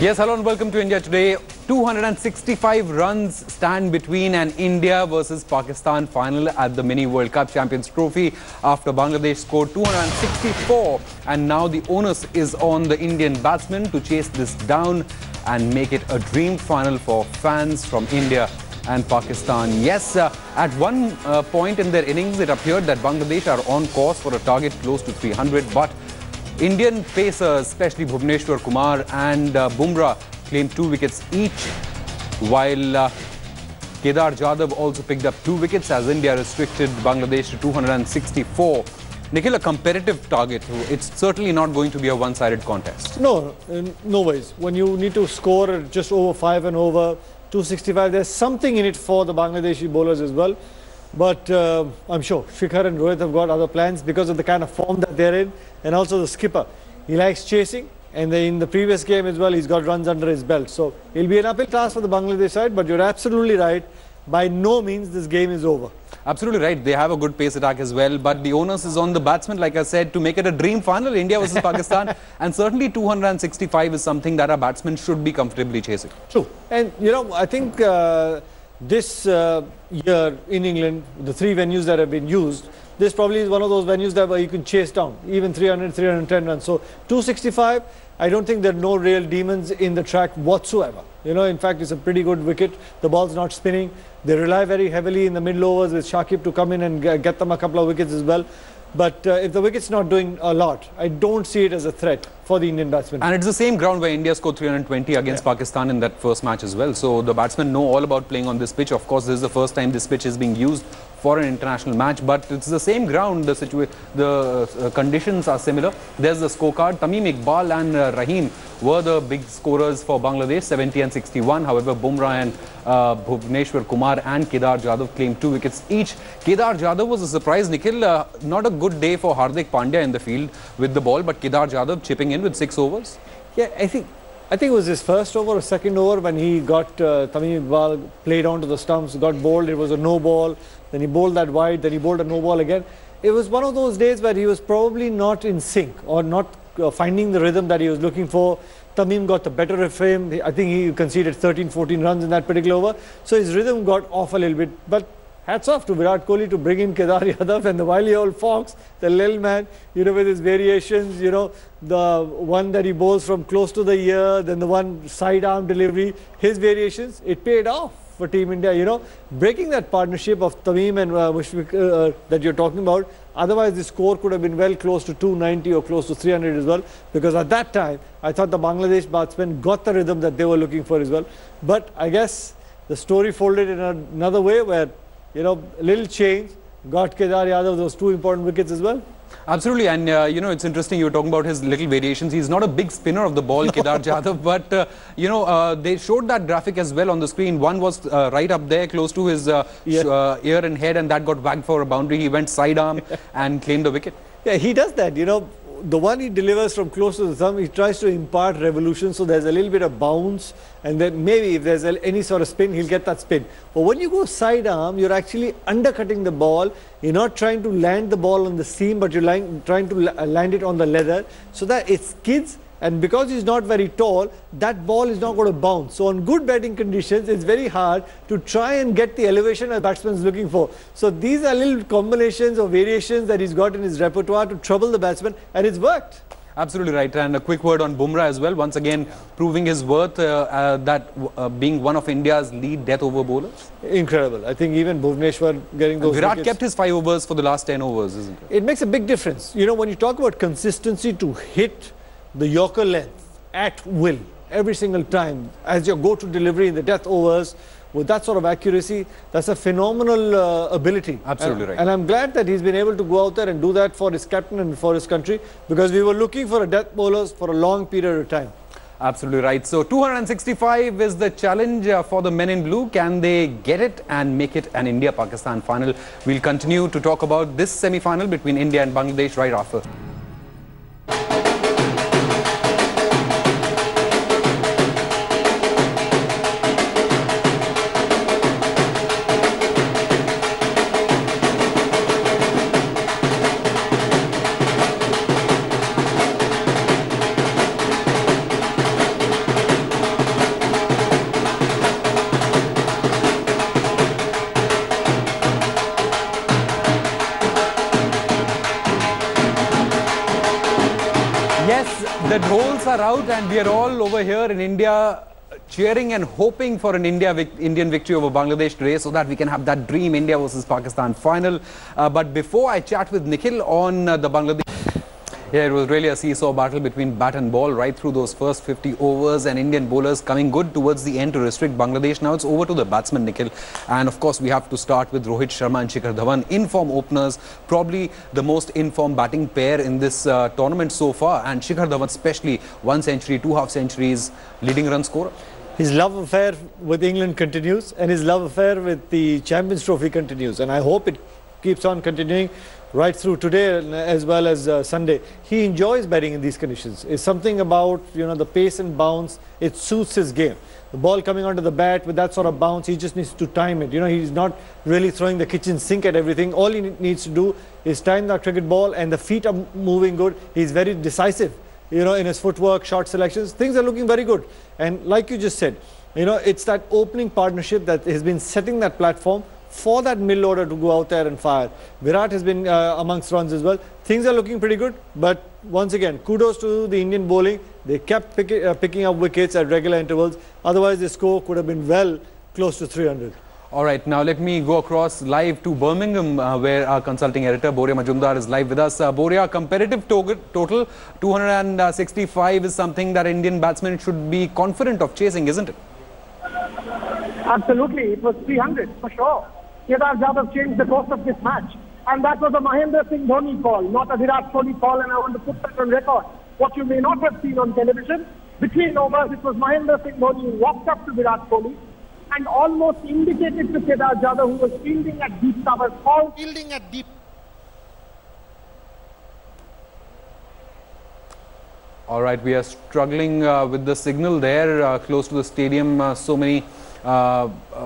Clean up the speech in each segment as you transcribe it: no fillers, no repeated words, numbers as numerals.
Yes, hello and welcome to India Today. 265 runs stand between an India versus Pakistan final at the Mini World Cup Champions Trophy after Bangladesh scored 264, and now the onus is on the Indian batsmen to chase this down and make it a dream final for fans from India and Pakistan. Yes, at one point in their innings it appeared that Bangladesh are on course for a target close to 300, but Indian pacers, especially Bhuvneshwar Kumar and Bumrah, claimed 2 wickets each, while Kedar Jadhav also picked up 2 wickets as India restricted Bangladesh to 264. Nikhil, a competitive target. It's certainly not going to be a one-sided contest. No, no ways. When you need to score just over 5 and over 265, there's something in it for the Bangladeshi bowlers as well. But I'm sure Shikhar and Rohit have got other plans because of the kind of form that they're in, and also the skipper. He likes chasing, and in the previous game as well, he's got runs under his belt. So it'll be an uphill task for the Bangladesh side, but you're absolutely right. By no means this game is over. Absolutely right. They have a good pace attack as well, but the onus is on the batsmen, like I said, to make it a dream final, India versus Pakistan. And certainly 265 is something that our batsmen should be comfortably chasing. True. And, you know, I think this year in England, the 3 venues that have been used, this probably is one of those venues that where you can chase down even 300, 310 runs. So 265, I don't think there are no real demons in the track whatsoever. You know, in fact, it's a pretty good wicket. The ball's not spinning. They rely very heavily in the middle overs with Shakib to come in and get them a couple of wickets as well. But if the wicket's not doing a lot, I don't see it as a threat for the Indian batsmen. And it's the same ground where India scored 320 against Pakistan in that first match as well. So the batsmen know all about playing on this pitch. Of course, this is the first time this pitch is being used for an international match, but it's the same ground. The conditions are similar. There's the scorecard. Tamim Iqbal and Rahim were the big scorers for Bangladesh, 70 and 61. However, Bumrah and Bhuvneshwar Kumar and Kedar Jadhav claimed 2 wickets each. Kedar Jadhav was a surprise, Nikhil. Not a good day for Hardik Pandya in the field with the ball, but Kedar Jadhav chipping in with 6 overs. Yeah, I think it was his first over or second over when he got Tamim Iqbal played onto the stumps, got bowled. It was a no ball. Then he bowled that wide. Then he bowled a no ball again. It was one of those days where he was probably not in sync or not finding the rhythm that he was looking for. Tamim got the better of him. I think he conceded 13, 14 runs in that particular over. So his rhythm got off a little bit. But hats off to Virat Kohli to bring in Kedar Jadhav and the wily old fox, the little man, you know, with his variations, you know, the one that he bowls from close to the ear, then the one side arm delivery, his variations, it paid off for Team India, you know, breaking that partnership of Tamim and Mushfiq that you're talking about. Otherwise, the score could have been well close to 290 or close to 300 as well, because at that time, I thought the Bangladesh batsmen got the rhythm that they were looking for as well. But I guess the story folded in another way where, you know, a little change, got Kedar Jadhav those 2 important wickets as well. Absolutely, and you know, it's interesting you were talking about his little variations. He's not a big spinner of the ball, Kedar Jadhav, but you know, they showed that graphic as well on the screen. One was right up there close to his ear and head, and that got whacked for a boundary. He went sidearm and claimed the wicket. Yeah, he does that, you know. The one he delivers from close to the thumb, he tries to impart revolution, so there's a little bit of bounce, and then maybe if there's any sort of spin, he'll get that spin. But when you go sidearm, you're actually undercutting the ball. You're not trying to land the ball on the seam, but you're trying to land it on the leather so that it skids. And because he's not very tall, that ball is not going to bounce. So on good batting conditions, it's very hard to try and get the elevation a batsman is looking for. So these are little combinations or variations that he's got in his repertoire to trouble the batsman, and it's worked. Absolutely right. And a quick word on Bumrah as well. Once again, proving his worth, being one of India's lead death over bowlers. Incredible. I think even Bhuvneshwar getting those Virat wickets, kept his 5 overs for the last 10 overs, isn't it? It makes a big difference. You know, when you talk about consistency to hit the Yorker length at will every single time as your go-to delivery in the death overs with that sort of accuracy, that's a phenomenal ability. Absolutely right. And I'm glad that he's been able to go out there and do that for his captain and for his country, because we were looking for a death bowlers for a long period of time. Absolutely right. So 265 is the challenge for the men in blue. Can they get it and make it an India-Pakistan final? We'll continue to talk about this semi-final between India and Bangladesh right after. The dhols are out and we are all over here in India cheering and hoping for an Indian victory over Bangladesh today so that we can have that dream India versus Pakistan final. But before I chat with Nikhil on the Bangladesh... Yeah, it was really a seesaw battle between bat and ball right through those first 50 overs, and Indian bowlers coming good towards the end to restrict Bangladesh. Now it's over to the batsman, Nikhil. And of course, we have to start with Rohit Sharma and Shikhar Dhawan. In-form openers, probably the most in-form batting pair in this tournament so far. And Shikhar Dhawan especially, 1 century, 2 half centuries, leading run scorer. His love affair with England continues, and his love affair with the Champions Trophy continues. And I hope it keeps on continuing right through today as well as Sunday. He enjoys batting in these conditions. It's something about, you know, the pace and bounce. It suits his game. The ball coming onto the bat with that sort of bounce, he just needs to time it. You know, he's not really throwing the kitchen sink at everything. All he needs to do is time that cricket ball, and the feet are moving good. He's very decisive, you know, in his footwork, shot selections. Things are looking very good. And like you just said, you know, it's that opening partnership that has been setting that platform for that middle order to go out there and fire. Virat has been amongst runs as well. Things are looking pretty good, but once again, kudos to the Indian bowling. They kept picking up wickets at regular intervals. Otherwise, the score could have been well close to 300. All right, now let me go across live to Birmingham, where our consulting editor, Boria Majumdar, is live with us. Boria, competitive total 265 is something that Indian batsmen should be confident of chasing, isn't it? Absolutely, it was 300 for sure. Kedar Jadhav changed the course of this match, and that was a Mahendra Singh Dhoni call, not a Virat Kohli call, and I want to put that on record. What you may not have seen on television, between overs, it was Mahendra Singh Dhoni who walked up to Virat Kohli and almost indicated to Kedar Jadhav, who was fielding at deep cover, called fielding at deep. All right, we are struggling with the signal there close to the stadium. So many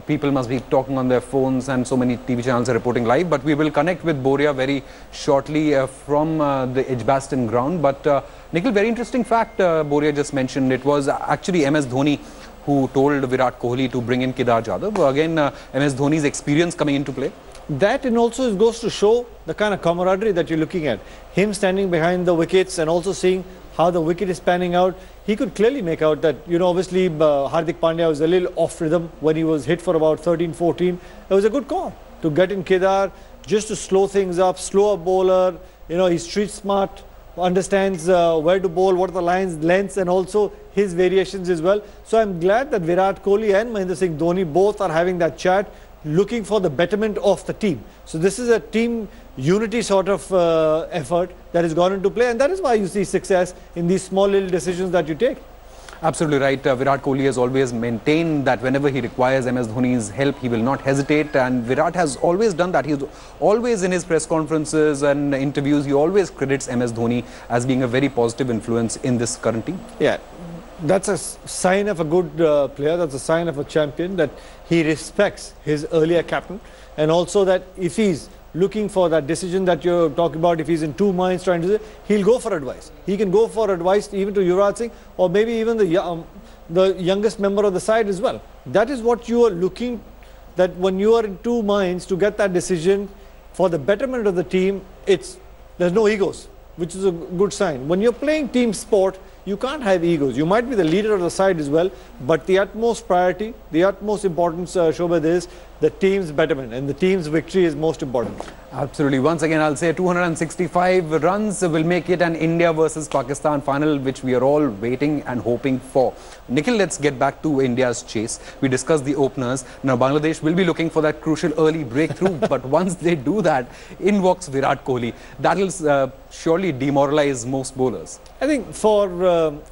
people must be talking on their phones, and so many TV channels are reporting live. But we will connect with Boria very shortly from the Edgbaston ground. But Nikhil, very interesting fact Boria just mentioned. It was actually MS Dhoni who told Virat Kohli to bring in Kedar Jadhav. Again, MS Dhoni's experience coming into play. That and also goes to show the kind of camaraderie that you're looking at. Him standing behind the wickets and also seeing how the wicket is panning out. He could clearly make out that, you know, obviously Hardik Pandya was a little off rhythm when he was hit for about 13, 14. It was a good call to get in Kedar, just to slow things up, slow a bowler. You know, he's street smart, understands where to bowl, what are the lines, lengths, and also his variations as well. So I'm glad that Virat Kohli and Mahendra Singh Dhoni both are having that chat, looking for the betterment of the team. So this is a team unity sort of effort that has gone into play, and that is why you see success in these small little decisions that you take. Absolutely right. Virat Kohli has always maintained that whenever he requires MS Dhoni's help, he will not hesitate, and Virat has always done that. He's always in his press conferences and interviews, he always credits MS Dhoni as being a very positive influence in this current team. Yeah, that's a sign of a good player. That's a sign of a champion, that he respects his earlier captain, and also that if he's looking for that decision that you're talking about, if he's in two minds trying to do it, he'll go for advice. He can go for advice even to Yuvraj Singh, or maybe even the youngest member of the side as well. That is what you are looking, that when you are in two minds to get that decision for the betterment of the team, there's no egos, which is a good sign. When you're playing team sport, you can't have egos. You might be the leader of the side as well, but the utmost priority, the utmost importance, Shobhad, is the team's betterment, and the team's victory is most important. Absolutely. Once again, I'll say 265 runs will make it an India versus Pakistan final, which we are all waiting and hoping for. Nikhil, let's get back to India's chase. We discussed the openers. Now, Bangladesh will be looking for that crucial early breakthrough, but once they do that, in walks Virat Kohli. That will surely demoralize most bowlers. I think for,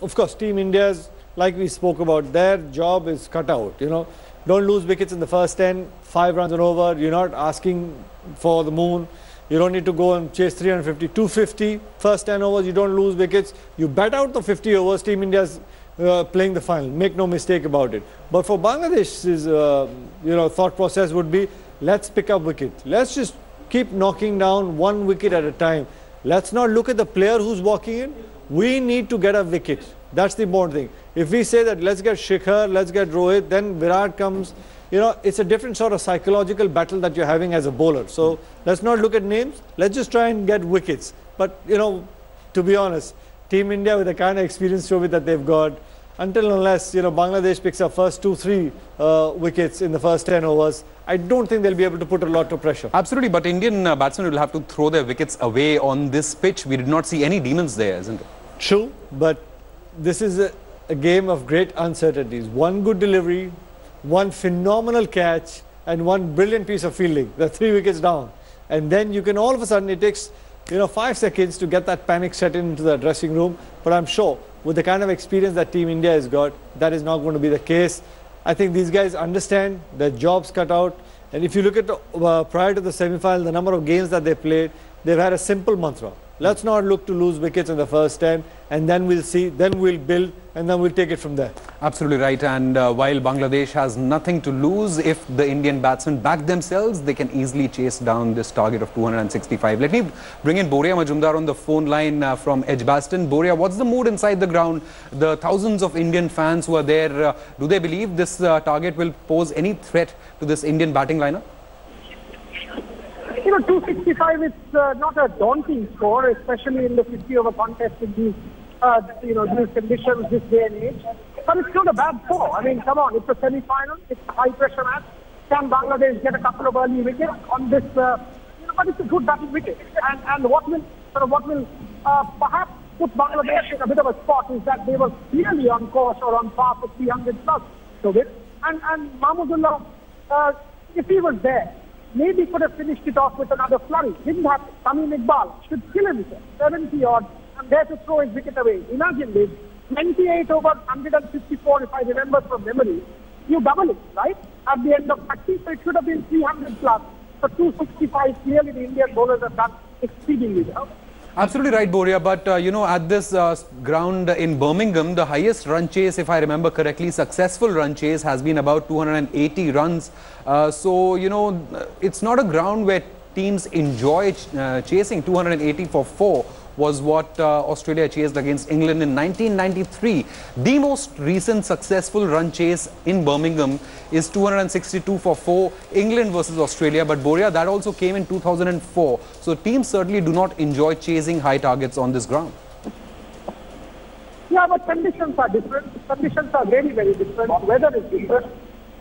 of course, Team India's, like we spoke about, their job is cut out, you know. Don't lose wickets in the first 10, 5 runs and over. You're not asking for the moon. You don't need to go and chase 350, 250. First 10 overs, you don't lose wickets. You bat out the 50 overs. Team India's playing the final. Make no mistake about it. But for Bangladesh's, thought process would be, let's pick up wickets. Let's just keep knocking down 1 wicket at a time. Let's not look at the player who's walking in. We need to get a wicket. That's the important thing. If we say that let's get Shikhar, let's get Rohit, then Virat comes, you know, it's a different sort of psychological battle that you're having as a bowler. So let's not look at names. Let's just try and get wickets. But, you know, to be honest, Team India with the kind of experience that they've got, until and unless Bangladesh picks up first 2-3 wickets in the first 10 overs, I don't think they'll be able to put a lot of pressure. Absolutely, but Indian batsmen will have to throw their wickets away on this pitch. We did not see any demons there, isn't it? True, but this is a game of great uncertainties. One good delivery, one phenomenal catch, and one brilliant piece of fielding. They're 3 wickets down. And then you can all of a sudden, it takes 5 seconds to get that panic set into the dressing room. But I'm sure with the kind of experience that Team India has got, that is not going to be the case. I think these guys understand their job's cut out. And if you look at prior to the semi-final, the number of games that they played, they've had a simple mantra. Let's not look to lose wickets in the first 10, and then we'll see, then we'll build, and then we'll take it from there. Absolutely right. And while Bangladesh has nothing to lose, if the Indian batsmen back themselves, they can easily chase down this target of 265. Let me bring in Boria Majumdar on the phone line from Edgbaston. Boria, what's the mood inside the ground? The thousands of Indian fans who are there, do they believe this target will pose any threat to this Indian batting lineup? 265 is not a daunting score, especially in the 50-over contest in these, these conditions, this day and age. But it's not a bad score. I mean, come on, it's a semi-final, it's a high-pressure match. Can Bangladesh get a couple of early wickets on this? But it's a good batting wicket. And what will perhaps put Bangladesh in a bit of a spot is that they were clearly on course or on par for 300 plus. And Mahmudullah, if he was there, maybe could have finished it off with another flurry. Didn't happen. Tamim Iqbal should kill a wicket, 70 odd, and there to throw his wicket away. Imagine this, 28 over 154, if I remember from memory. You double it, right? At the end of 30, so it should have been 300 plus. So 265, clearly the Indian bowlers have done exceedingly well. Absolutely right, Boria. But, at this ground in Birmingham, the highest run chase, if I remember correctly, successful run chase has been about 280 runs. It's not a ground where teams enjoy chasing. 280 for 4 was what Australia chased against England in 1993. The most recent successful run chase in Birmingham is 262 for 4, England versus Australia. But Boria, that also came in 2004. So teams certainly do not enjoy chasing high targets on this ground. Yeah, but conditions are different. Conditions are very, very different. Weather is different.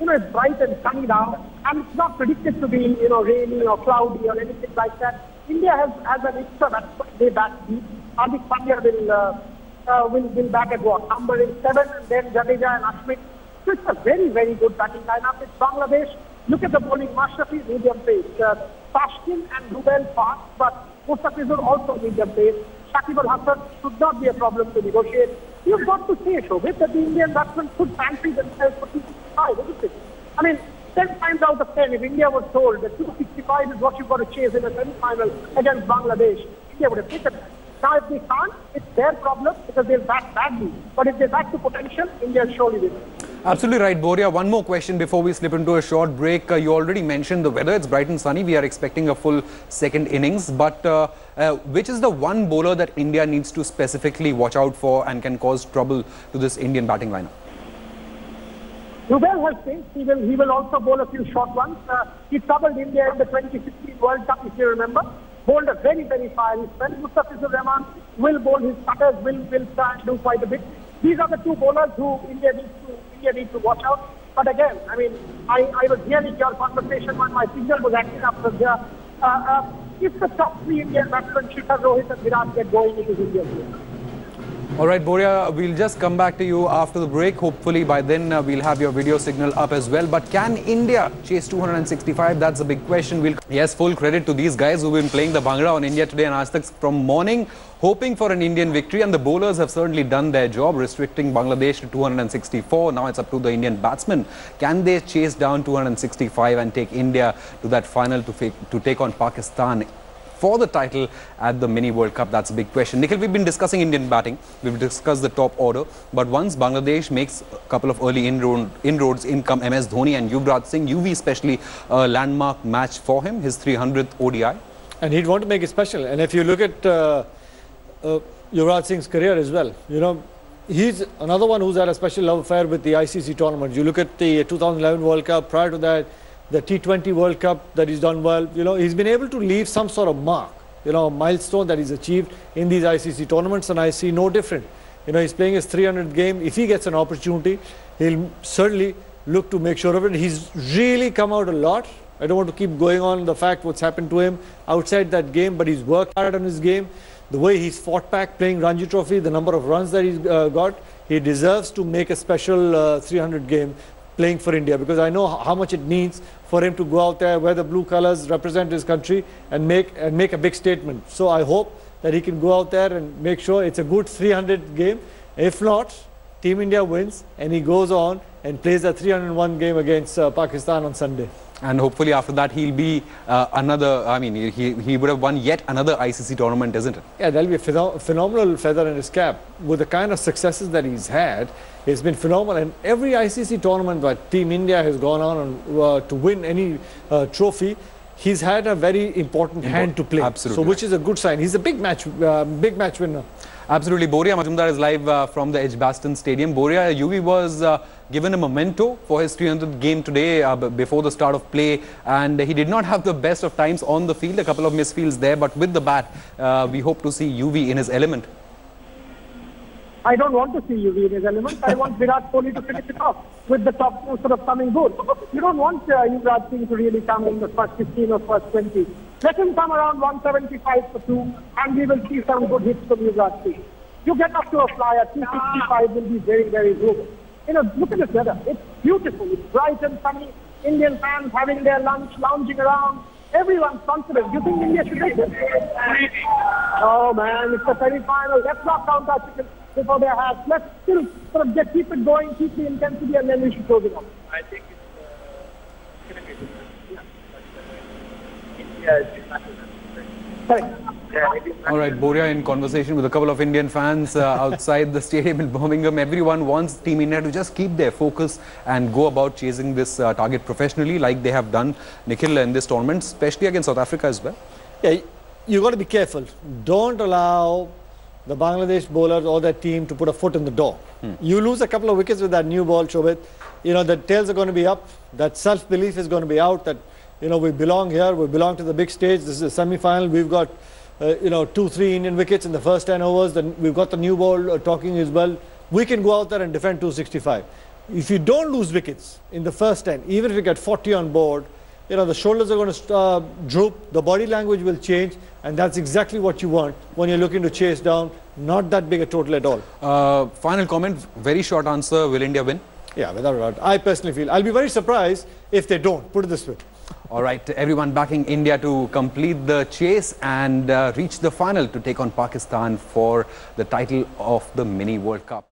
It's bright and sunny now, and it's not predicted to be, rainy or cloudy or anything like that. India has an extra batsman. They bat deep. Hardik Pandya will bat at what? Number 7, and then Jadeja and Ashwin. So it's a very, very good batting lineup. It's Bangladesh. Look at the bowling. Mashrafi, medium pace. Tashkin and Rubel fast, but Mustafizur also medium pace. Shakib al-Hasan should not be a problem to negotiate. You've got to say, Shobhit, that the Indian batsmen should fancy themselves for 265, isn't it? I mean, 10 times out of 10, if India was told that 265 is what you've got to chase in a semi-final against Bangladesh, India would have taken that. Now, if they can't, it's their problem because they'll bat badly. But if they bat to potential, India surely will. Absolutely right, Boria. One more question before we slip into a short break. You already mentioned the weather. It's bright and sunny. We are expecting a full second innings. But which is the one bowler that India needs to specifically watch out for and can cause trouble to this Indian batting lineup? Rubel has pace. He will also bowl a few short ones. He troubled India in the 2016 World Cup, if you remember. Bowled a very, very fiery spell. Mustafizur Rahman will bowl his cutters, will try and do quite a bit. These are the two bowlers who India needs to watch out. But again, I mean, I was hearing your conversation when my signal was acting up from here. If the top 3 Indian batsmen, Shikhar, Rohit and Virat, get going, it is India's game. All right, Boria, we'll just come back to you after the break. Hopefully by then we'll have your video signal up as well. But can India chase 265? That's a big question. Yes, full credit to these guys who've been playing the Bhangra on India Today and Aaj Tak from morning, hoping for an Indian victory. And the bowlers have certainly done their job, restricting Bangladesh to 264. Now it's up to the Indian batsmen. Can they chase down 265 and take India to that final to take on Pakistan for the title at the Mini World Cup? That's a big question. Nikhil, we've been discussing Indian batting. We've discussed the top order. But once Bangladesh makes a couple of early inroads, in come MS Dhoni and Yuvraj Singh. UV especially a landmark match for him, his 300th ODI. And he'd want to make it special. And if you look at Yuvraj Singh's career as well, he's another one who's had a special love affair with the ICC tournament. You look at the 2011 World Cup, prior to that, the T20 World Cup that he's done well. He's been able to leave some sort of mark milestone that he's achieved in these ICC tournaments, and I see no different. He's playing his 300th game. If he gets an opportunity, he'll certainly look to make sure of it. He's really come out a lot. I don't want to keep going on the fact what's happened to him outside that game, but he's worked hard on his game. The way he's fought back playing Ranji Trophy, the number of runs that he's got, he deserves to make a special 300 game playing for India, because I know how much it means for him to go out there, wear the blue colors, represent his country, and make a big statement. So I hope that he can go out there and make sure it's a good 300 game. If not, Team India wins and he goes on and plays a 301 game against Pakistan on Sunday. And hopefully after that he'll be he would have won yet another ICC tournament, isn't it? Yeah, that'll be a phenomenal feather in his cap. With the kind of successes that he's had, it's been phenomenal. And every ICC tournament that Team India has gone on to win any trophy, he's had a very important hand to play. Absolutely. So which is a good sign. He's a big match winner. Absolutely. Boria Majumdar is live from the Edgbaston Stadium. Boria, Yuvi was given a memento for his 300th game today before the start of play, and he did not have the best of times on the field, a couple of misfields there, but with the bat, we hope to see Yuvi in his element. I don't want to see Yuvi in his element. I want Virat Kohli to finish it off with the top two sort of coming good. You don't want Yuvraj Singh to really come in the first 15 or first 20. Let him come around 175 for 2, and we will see some good hits from Yuvraj Singh. You get up to a flyer, 265 will be very, very good. Look at this weather. It's beautiful. It's bright and sunny. Indian fans having their lunch, lounging around. Everyone's confident. You think India should make it? Oh man, it's the semi-final. Let's not count our chickens before their hats. Let's still sort of keep it going, keep the intensity, and then we should close it off. I think it's going to be good. India is Correct. All right, Boria in conversation with a couple of Indian fans outside the stadium in Birmingham. Everyone wants Team India to just keep their focus and go about chasing this target professionally, like they have done, Nikhil, in this tournament, especially against South Africa as well. Yeah, you got to be careful. Don't allow the Bangladesh bowlers or their team to put a foot in the door. You lose a couple of wickets with that new ball, Shobit. The tails are going to be up. That self-belief is going to be out. That we belong here. We belong to the big stage. This is a semi-final. We've got 2-3 Indian wickets in the first 10 overs. Then we've got the new ball talking as well. We can go out there and defend 265. If you don't lose wickets in the first 10, even if you get 40 on board, the shoulders are going to droop, the body language will change, and that's exactly what you want when you're looking to chase down not that big a total at all. Final comment, very short answer, will India win? Yeah, without a doubt. I personally feel, I'll be very surprised if they don't, put it this way. All right, everyone backing India to complete the chase and reach the final to take on Pakistan for the title of the Mini World Cup.